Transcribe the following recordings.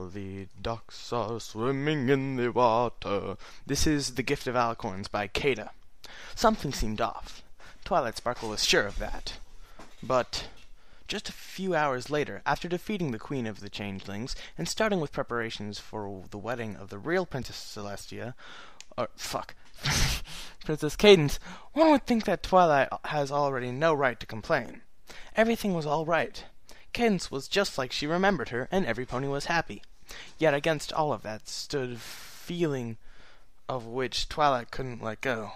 the ducks are swimming in the water. This is The Gift of Alicorns by Keta. Something seemed off. Twilight Sparkle was sure of that. But just a few hours later, after defeating the Queen of the Changelings and starting with preparations for the wedding of the real Princess Princess Cadence, one would think that Twilight has already no right to complain. Everything was all right. Cadence was just like she remembered her, and every pony was happy. Yet against all of that stood a feeling of which Twilight couldn't let go.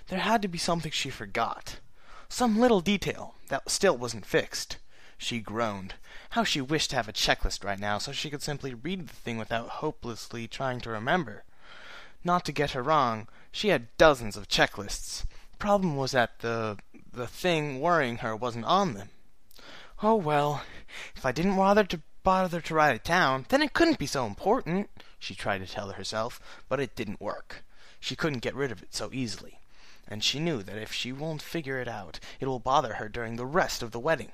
There had to be something she forgot. Some little detail that still wasn't fixed. She groaned. How she wished to have a checklist right now so she could simply read the thing without hopelessly trying to remember. Not to get her wrong, she had dozens of checklists. Problem was that the thing worrying her wasn't on them. Oh well, if I didn't bother to write it down, then it couldn't be so important, she tried to tell herself, but it didn't work. She couldn't get rid of it so easily, and she knew that if she won't figure it out, it will bother her during the rest of the wedding.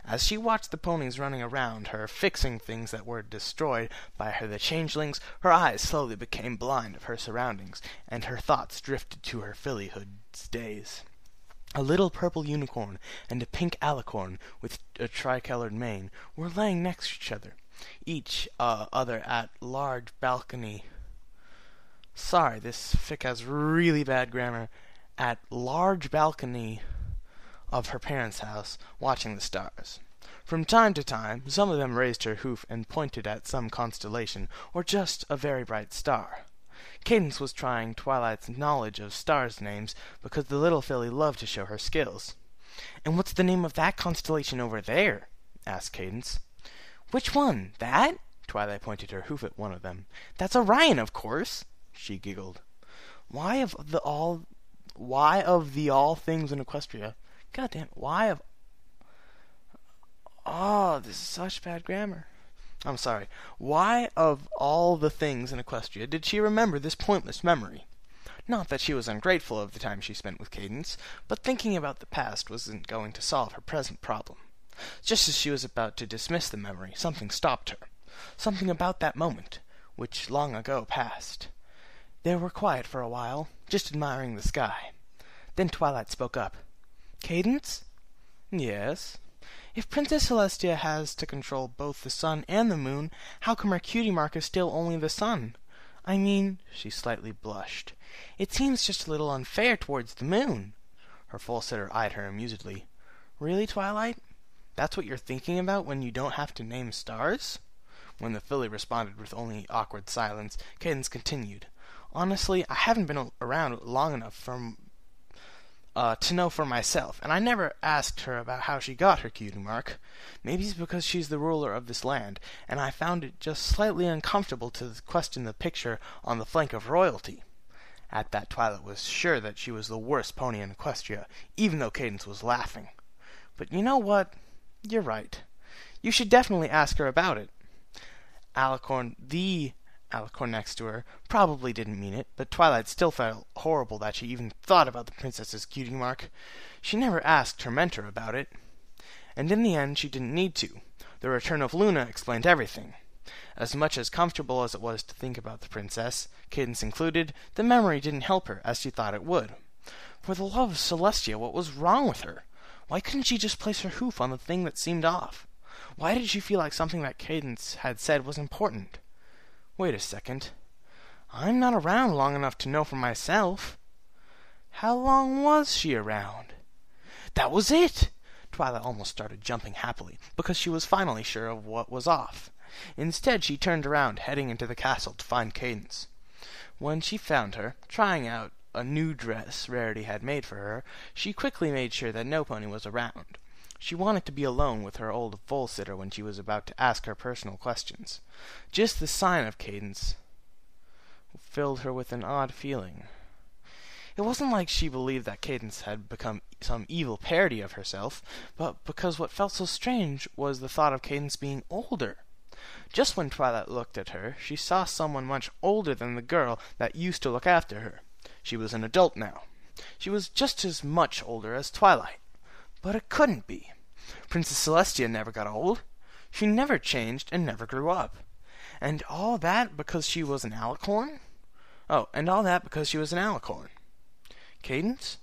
As she watched the ponies running around her, fixing things that were destroyed by the changelings, her eyes slowly became blind of her surroundings, and her thoughts drifted to her fillyhood's days. A little purple unicorn and a pink alicorn with a tricolored mane were laying next to each other, each other at large balcony. Sorry, this fic has really bad grammar. At large balcony of her parents' house, watching the stars. From time to time, some of them raised her hoof and pointed at some constellation, or just a very bright star. Cadence was trying Twilight's knowledge of stars' names because the little filly loved to show her skills. "And what's the name of that constellation over there?" asked Cadence. "Which one? That?" Twilight pointed her hoof at one of them. "That's Orion, of course," she giggled. Why of the all things in Equestria? Goddamn, this is such bad grammar. I'm sorry. Why of all the things in Equestria did she remember this pointless memory? Not that she was ungrateful of the time she spent with Cadence, but thinking about the past wasn't going to solve her present problem. Just as she was about to dismiss the memory, something stopped her. Something about that moment, which long ago passed. They were quiet for a while, just admiring the sky. Then Twilight spoke up. "Cadence?" "Yes?" "If Princess Celestia has to control both the sun and the moon, how come her cutie mark is still only the sun? I mean," she slightly blushed, "it seems just a little unfair towards the moon." Her full sitter eyed her amusedly. "Really, Twilight? That's what you're thinking about when you don't have to name stars?" When the filly responded with only awkward silence, Cadence continued. "Honestly, I haven't been around long enough to know for myself, and I never asked her about how she got her cutie mark. Maybe it's because she's the ruler of this land, and I found it just slightly uncomfortable to question the picture on the flank of royalty." At that, Twilight was sure that she was the worst pony in Equestria, even though Cadence was laughing. "But you know what? You're right. You should definitely ask her about it." The Alicorn next to her probably didn't mean it, but Twilight still felt horrible that she even thought about the princess's cutie mark. She never asked her mentor about it. And in the end, she didn't need to. The return of Luna explained everything. As much as comfortable as it was to think about the princess, Cadence included, the memory didn't help her as she thought it would. For the love of Celestia, what was wrong with her? Why couldn't she just place her hoof on the thing that seemed off? Why did she feel like something that Cadence had said was important? Wait a second. I'm not around long enough to know for myself. How long was she around? That was it! Twilight almost started jumping happily, because she was finally sure of what was off. Instead, she turned around, heading into the castle to find Cadence. When she found her, trying out a new dress Rarity had made for her, she quickly made sure that no pony was around. She wanted to be alone with her old foal-sitter when she was about to ask her personal questions. Just the sign of Cadence filled her with an odd feeling. It wasn't like she believed that Cadence had become some evil parody of herself, but because what felt so strange was the thought of Cadence being older. Just when Twilight looked at her, she saw someone much older than the girl that used to look after her. She was an adult now. She was just as much older as Twilight. But it couldn't be. Princess Celestia never got old. She never changed and never grew up. And all that because she was an alicorn? Oh, and all that because she was an alicorn. Cadence?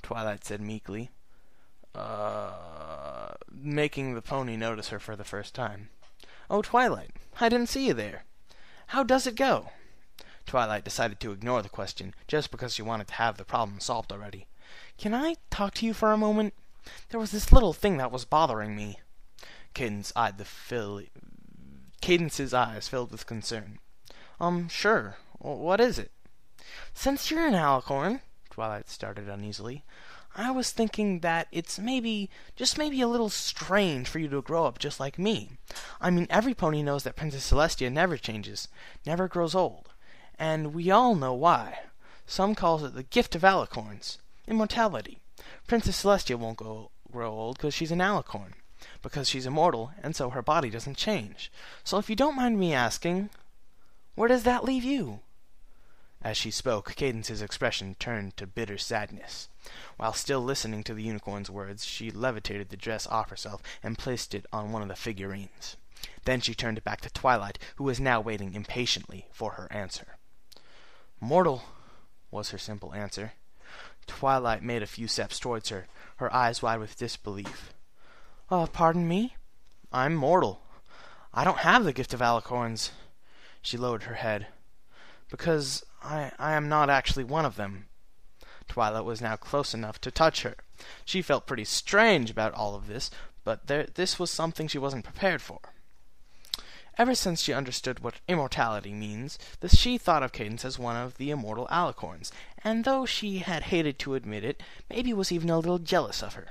Twilight said meekly, making the pony notice her for the first time. Oh, Twilight, I didn't see you there. How does it go? Twilight decided to ignore the question, just because she wanted to have the problem solved already. Can I talk to you for a moment? There was this little thing that was bothering me. Cadence's eyes filled with concern. Sure. What is it? Since you're an alicorn, Twilight started uneasily, I was thinking that it's just maybe a little strange for you to grow up just like me. I mean, every pony knows that Princess Celestia never changes, never grows old. And we all know why. Some calls it the Gift of Alicorns, immortality. Princess Celestia won't grow old because she's an alicorn, because she's immortal, and so her body doesn't change. So if you don't mind me asking, where does that leave you? As she spoke, Cadence's expression turned to bitter sadness. While still listening to the unicorn's words, she levitated the dress off herself and placed it on one of the figurines. Then she turned it back to Twilight, who was now waiting impatiently for her answer. Mortal, was her simple answer. Twilight made a few steps towards her, her eyes wide with disbelief. Pardon me? I'm mortal. I don't have the Gift of Alicorns. She lowered her head. Because I am not actually one of them. Twilight was now close enough to touch her. She felt pretty strange about all of this, but this was something she wasn't prepared for. Ever since she understood what immortality means, she thought of Cadence as one of the immortal alicorns, and though she had hated to admit it, maybe was even a little jealous of her.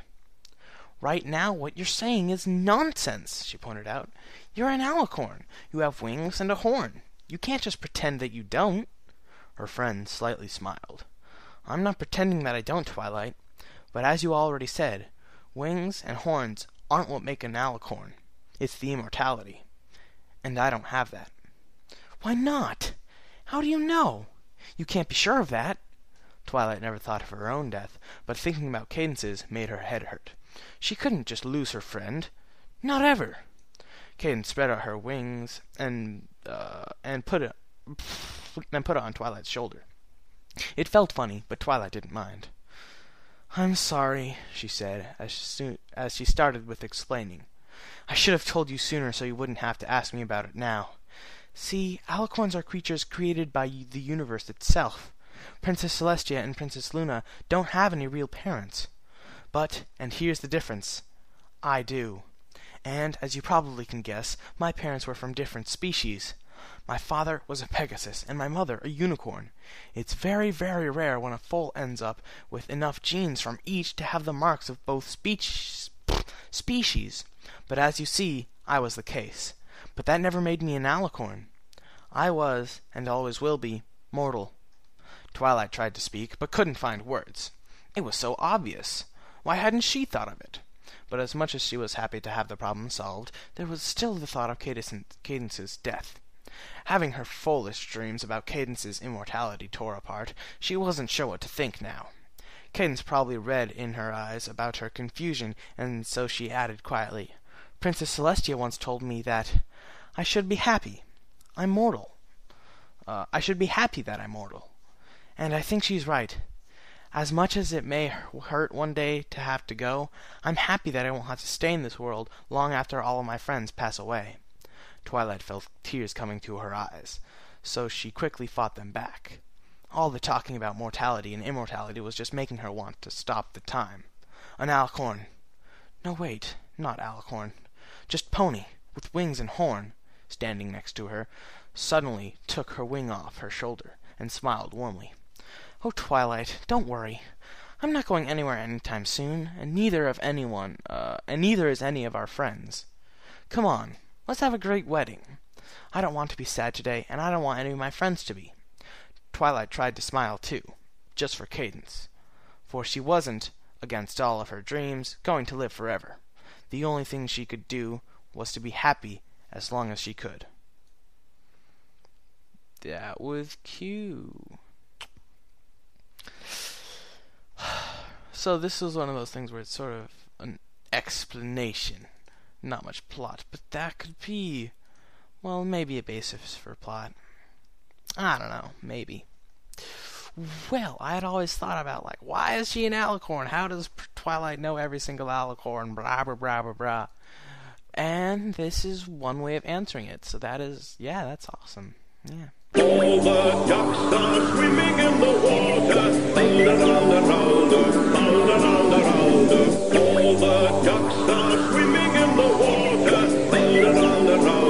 Right now, what you're saying is nonsense, she pointed out. You're an alicorn. You have wings and a horn. You can't just pretend that you don't. Her friend slightly smiled. I'm not pretending that I don't, Twilight. But as you already said, wings and horns aren't what make an alicorn. It's the immortality. And I don't have that. Why not? How do you know? You can't be sure of that. Twilight never thought of her own death, but thinking about Cadence's made her head hurt. She couldn't just lose her friend. Not ever. Cadence spread out her wings and put it on Twilight's shoulder. It felt funny, but Twilight didn't mind. I'm sorry, she said, as she started with explaining. I should have told you sooner so you wouldn't have to ask me about it now. See, alicorns are creatures created by the universe itself. Princess Celestia and Princess Luna don't have any real parents. But, and here's the difference, I do. And, as you probably can guess, my parents were from different species. My father was a Pegasus, and my mother a unicorn. It's very, very rare when a foal ends up with enough genes from each to have the marks of both species. But as you see, I was the case. But that never made me an alicorn. I was, and always will be, mortal. Twilight tried to speak, but couldn't find words. It was so obvious. Why hadn't she thought of it? But as much as she was happy to have the problem solved, there was still the thought of Cadence's death. Having her foolish dreams about Cadence's immortality tore apart, she wasn't sure what to think now. Cadence probably read in her eyes about her confusion, and so she added quietly, Princess Celestia once told me that I should be happy. I'm mortal. I should be happy that I'm mortal. And I think she's right. As much as it may hurt one day to have to go, I'm happy that I won't have to stay in this world long after all of my friends pass away. Twilight felt tears coming to her eyes, so she quickly fought them back. All the talking about mortality and immortality was just making her want to stop the time. An alicorn. No, wait, not alicorn. Just pony, with wings and horn, standing next to her, suddenly took her wing off her shoulder and smiled warmly. Oh, Twilight, don't worry. I'm not going anywhere anytime soon, and neither is any of our friends. Come on, let's have a great wedding. I don't want to be sad today, and I don't want any of my friends to be. Twilight tried to smile too, just for Cadence, for she wasn't, against all of her dreams, going to live forever. The only thing she could do was to be happy as long as she could. That was cute. So this was one of those things where it's sort of an explanation, not much plot, but that could be Well, maybe a basis for plot. I don't know, maybe. Well, I had always thought about, like, why is she an alicorn? How does Twilight know every single alicorn? Blah, blah, blah, blah, blah. And this is one way of answering it. So that is, yeah, that's awesome. Yeah. All the ducks are swimming in the water, round and round and round, round and round and round. All the ducks are swimming in the water, round and round and round.